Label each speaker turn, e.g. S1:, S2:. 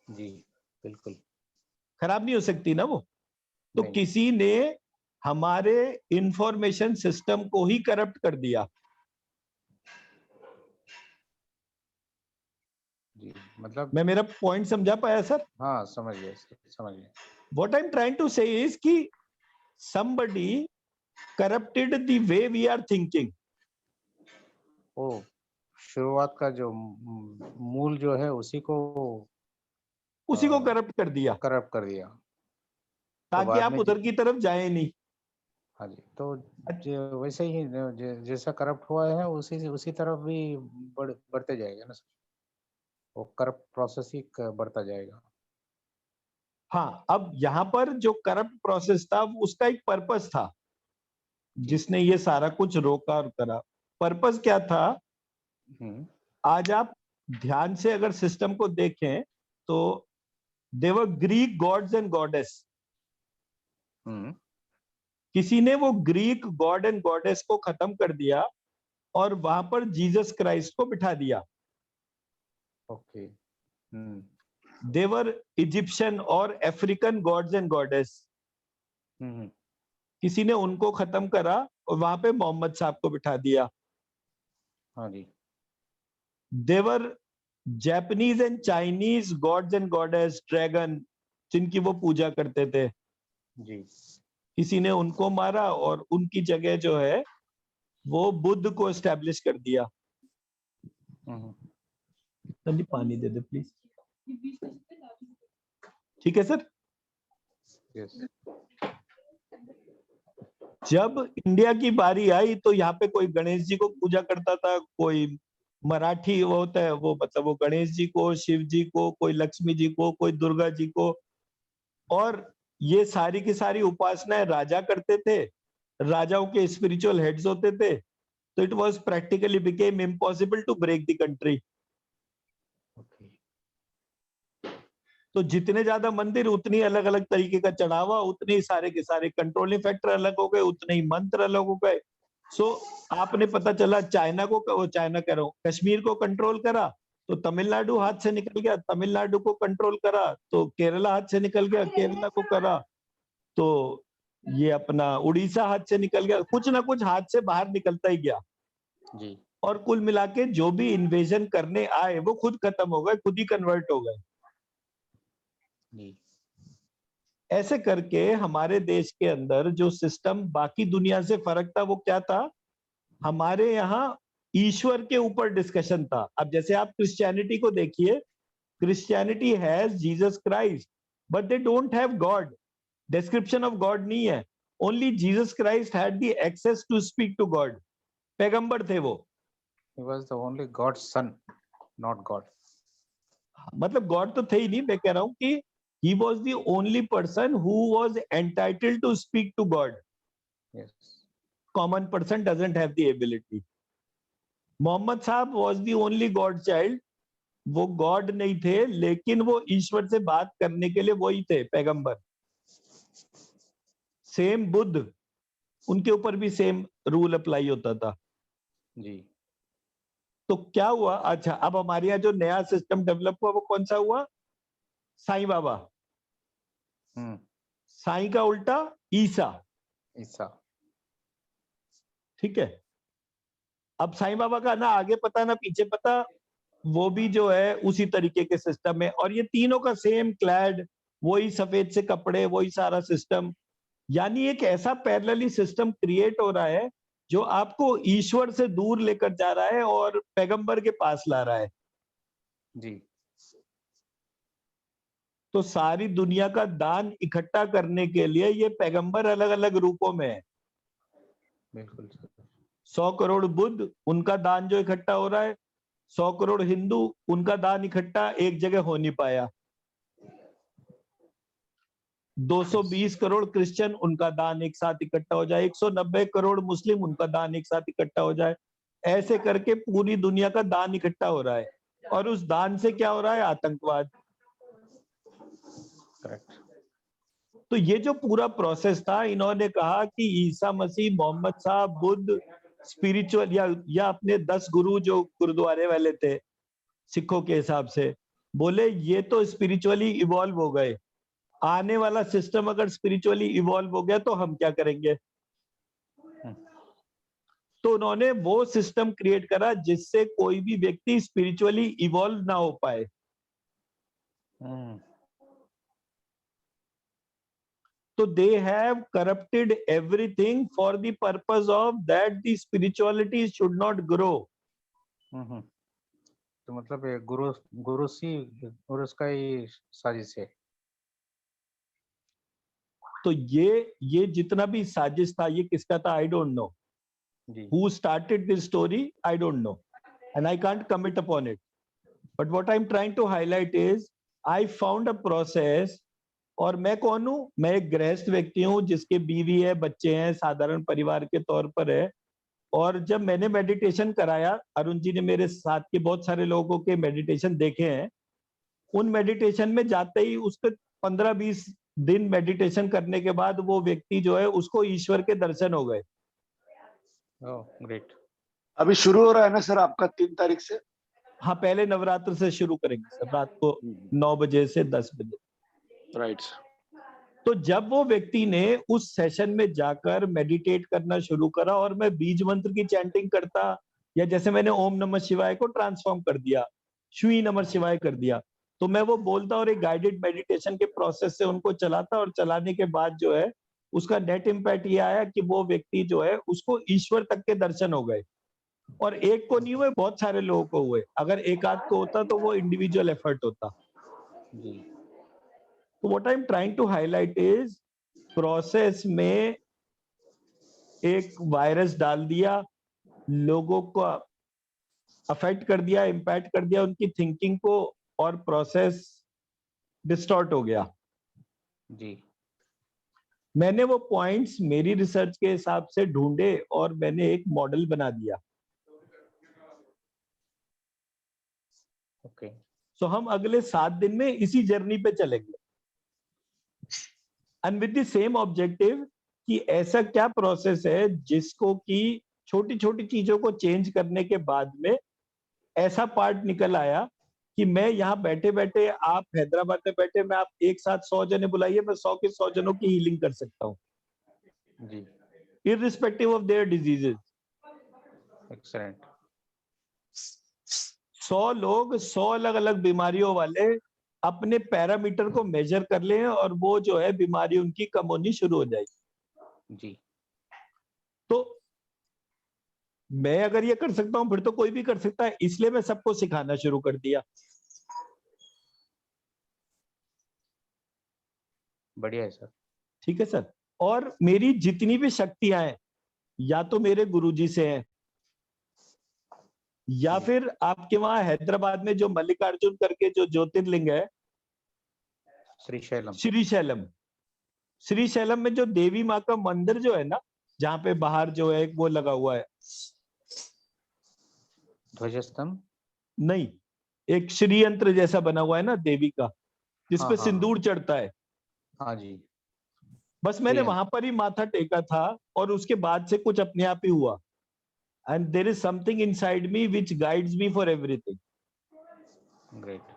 S1: जी बिल्कुल।
S2: खराब नहीं हो सकती ना वो। तो
S1: नहीं।
S2: किसी ने हमारे इंफॉर्मेशन सिस्टम को ही करप्ट कर दिया।
S1: जी मतलब
S2: मैं मेरा पॉइंट समझा पाया सर?
S1: हाँ समझ गया सर, समझ गया।
S2: What I am trying to say is कि somebody corrupted the way we are thinking.
S1: ओ शुरुआत का जो मूल जो है उसी को
S2: उसी को करप्ट कर दिया
S1: करप्ट कर दिया, तो
S2: ताकि
S1: बाद
S2: आप
S1: में
S2: उधर की तरफ जाएं नहीं।
S1: हाँ जी, तो वैसे ही जैसा करप्ट हुआ है उसी तरफ भी बढ़ते जाएगा ना सर, वो करप्ट प्रोसेस ही बढ़ता जाएगा।
S2: हाँ, अब यहाँ पर जो करप्ट प्रोसेस था उसका एक पर्पस था जिसने ये सारा कुछ रोका और करा। पर्पस क्या था? आज आप ध्यान से अगर सिस्टम को देखें तो देवर ग्रीक गॉड्स एंड गॉडेस। किसी ने वो ग्रीक गॉड एंड गॉडेस को खत्म कर दिया और वहां पर जीसस क्राइस्ट को बिठा दिया।
S1: ओके।
S2: देवर इजिप्शियन और अफ्रीकन गॉड्स एंड गॉडेस। किसी ने उनको खत्म करा और वहां पे मोहम्मद साहब को बिठा दिया।
S1: हाँ जी।
S2: Their Japanese and Chinese gods and goddess, dragon, जिनकी वो पूजा करते थे।
S1: जी।
S2: किसी ने उनको मारा और उनकी जगह जो है वो बुद्ध को एस्टेब्लिश कर दिया। जी पानी दे दे प्लीज। ठीक है सर।
S1: यस।
S2: जब इंडिया की बारी आई तो यहाँ पे कोई गणेश जी को पूजा करता था, कोई मराठी वो होता है वो मतलब वो गणेश जी को, शिव जी को, कोई लक्ष्मी जी को, कोई दुर्गा जी को। और ये सारी की सारी उपासनाएं राजा करते थे, राजाओं के स्पिरिचुअल हेड्स होते थे। तो it was practically became impossible to break the country. तो जितने ज्यादा मंदिर उतनी अलग अलग तरीके का चढ़ावा, उतने ही सारे के सारे कंट्रोलिंग फैक्टर अलग हो गए, उतने ही मंत्र अलग हो गए। सो आपने पता चला चाइना को, चाइना कह रहा हूं, कश्मीर को कंट्रोल करा तो तमिलनाडु हाथ से निकल गया, तमिलनाडु को कंट्रोल करा तो केरला हाथ से निकल गया, केरला को करा तो ये अपना उड़ीसा हाथ से निकल गया। कुछ ना कुछ हाथ से बाहर निकलता ही गया
S1: जी।
S2: और कुल मिला के जो भी इन्वेजन करने आए वो खुद खत्म हो गए, खुद ही कन्वर्ट हो गए। ऐसे करके हमारे देश के अंदर जो सिस्टम बाकी दुनिया से फर्क था वो क्या था? हमारे यहाँ ईश्वर के ऊपर डिस्कशन था। अब जैसे आप क्रिश्चियनिटी को देखिए, Christianity has Jesus Christ but they don't have God. Description of God नहीं है, only Jesus Christ had the access to speak to God. पैगंबर थे वो।
S1: He was the only God's son, not God.
S2: मतलब God तो थे ही नहीं, मैं कह रहा हूं कि he was the only person who was entitled to speak to God.
S1: Yes.
S2: Common person doesn't have the ability. Mohammad साहब was the only God child. वो गॉड नहीं थे लेकिन वो ईश्वर से बात करने के लिए वही थे पैगंबर। सेम बुद्ध, उनके ऊपर भी सेम रूल अप्लाई होता था।
S1: जी।
S2: तो क्या हुआ? अच्छा, अब हमारे यहाँ जो नया सिस्टम डेवलप हुआ वो कौन सा हुआ? साईं बाबा। साईं का उल्टा ईसा।
S1: ईसा।
S2: ठीक है। अब साईं बाबा का ना आगे पता ना पीछे पता, वो भी जो है उसी तरीके के सिस्टम है। और ये तीनों का सेम क्लैड, वही सफेद से कपड़े, वही सारा सिस्टम। यानी एक ऐसा पैरेलली सिस्टम क्रिएट हो रहा है जो आपको ईश्वर से दूर लेकर जा रहा है और पैगंबर के पास ला रहा है।
S1: जी।
S2: तो सारी दुनिया का दान इकट्ठा करने के लिए ये पैगंबर अलग अलग रूपों में है।
S1: बिल्कुल।
S2: 100 करोड़ बुद्ध, उनका दान जो इकट्ठा हो रहा है, 100 करोड़ हिंदू, उनका दान इकट्ठा एक जगह हो नहीं पाया। 220 करोड़ क्रिश्चियन, उनका दान एक साथ इकट्ठा हो जाए। 190 करोड़ मुस्लिम, उनका दान एक साथ इकट्ठा हो जाए। ऐसे करके पूरी दुनिया का दान इकट्ठा हो रहा है और उस दान से क्या हो रहा है? आतंकवाद।
S1: करेक्ट।
S2: तो ये जो पूरा प्रोसेस था, इन्होंने कहा कि ईसा मसीह, मोहम्मद साहब, बुद्ध, स्पिरिचुअल या अपने 10 गुरु जो गुरुद्वारे वाले थे सिखों के हिसाब से, बोले ये तो स्पिरिचुअली इवॉल्व हो गए, आने वाला सिस्टम अगर स्पिरिचुअली इवॉल्व हो गया तो हम क्या करेंगे? तो उन्होंने वो सिस्टम क्रिएट करा जिससे कोई भी व्यक्ति स्पिरिचुअली इवॉल्व ना हो पाए। तो they have corrupted everything for the purpose of that the spirituality should not grow.
S1: तो मतलब ये गुरु का ही साजिश है।
S2: तो ये जितना भी साजिश था, ये किसका था? I don't know. Who started this story? I don't know, and I can't commit upon it. But what I'm trying to highlight is, I found a process. और मैं कौन हूं? मैं एक गृहस्थ व्यक्ति हूं जिसके बीवी है, बच्चे हैं, साधारण परिवार के तौर पर है। और जब मैंने मेडिटेशन कराया, अरुण जी ने मेरे साथ के बहुत सारे लोगों के मेडिटेशन देखे हैं। उन मेडिटेशन में जाते ही उसके 15-20 दिन मेडिटेशन करने के बाद वो व्यक्ति जो है उसको ईश्वर के दर्शन हो गए।
S1: ग्रेट।
S3: अभी शुरू हो रहा है ना सर आपका 3 तारीख से?
S2: हाँ, पहले नवरात्र से शुरू करेंगे सर, रात को 9 बजे से 10 बजे।
S3: राइट।
S2: तो जब वो व्यक्ति ने उस सेशन में जाकर मेडिटेट करना शुरू करा और मैं बीज मंत्र की चैंटिंग करता, या जैसे मैंने ओम नमः शिवाय को ट्रांसफॉर्म कर दिया, श्री नमः शिवाय कर दिया, तो मैं वो बोलता और एक गाइडेड मेडिटेशन के प्रोसेस से उनको चलाता, और चलाने के बाद जो है उसका नेट इम्पैक्ट ये आया कि वो व्यक्ति जो है उसको ईश्वर तक के दर्शन हो गए। और एक को नहीं हुए, बहुत सारे लोगों को हुए। अगर एक आध को होता तो वो इंडिविजुअल एफर्ट होता। तो what I am trying to highlight is, process में एक वायरस डाल दिया, लोगों को अफेक्ट कर दिया, इम्पैक्ट कर दिया उनकी थिंकिंग को, और प्रोसेस डिस्टॉर्ट हो गया।
S1: जी।
S2: मैंने वो पॉइंट्स मेरी रिसर्च के हिसाब से ढूंढे और मैंने एक मॉडल बना दिया।
S1: ओके।
S2: सो हम अगले 7 दिन में इसी जर्नी पे चलेंगे, and with the same objective कि ऐसा क्या प्रोसेस है जिसको कि छोटी छोटी चीजों को चेंज करने के बाद में ऐसा पार्ट निकल आया कि मैं यहाँ बैठे बैठे, आप हैदराबाद में बैठे, मैं आप एक साथ 100 जने बुलाइए, मैं 100 के 100 जनों की हीलिंग कर सकता हूँ,
S1: जी,
S2: irrespective of their diseases.
S1: Excellent.
S2: 100 लोग 100 अलग अलग बीमारियों वाले अपने पैरामीटर को मेजर कर लें और वो जो है बीमारी उनकी कम होनी शुरू हो जाएगी।
S1: जी।
S2: तो मैं अगर ये कर सकता हूं फिर तो कोई भी कर सकता है, इसलिए मैं सबको सिखाना शुरू कर दिया।
S1: बढ़िया है सर।
S2: ठीक है सर। और मेरी जितनी भी शक्तियां हैं, या तो मेरे गुरुजी से हैं, या फिर आपके वहां हैदराबाद में जो मल्लिकार्जुन करके जो ज्योतिर्लिंग है, श्रीशैलम, श्रीशैलम में जो देवी माँ का मंदिर जो है ना, जहाँ पे बाहर जो है वो लगा हुआ है ध्वजस्तंभ, नहीं, एक श्री यंत्र जैसा बना हुआ है ना देवी का, जिसपे सिंदूर चढ़ता है।
S1: हाँ जी।
S2: बस मैंने वहां पर ही माथा टेका था और उसके बाद से कुछ अपने आप ही हुआ। And there is something inside me which guides me for everything.
S1: Great.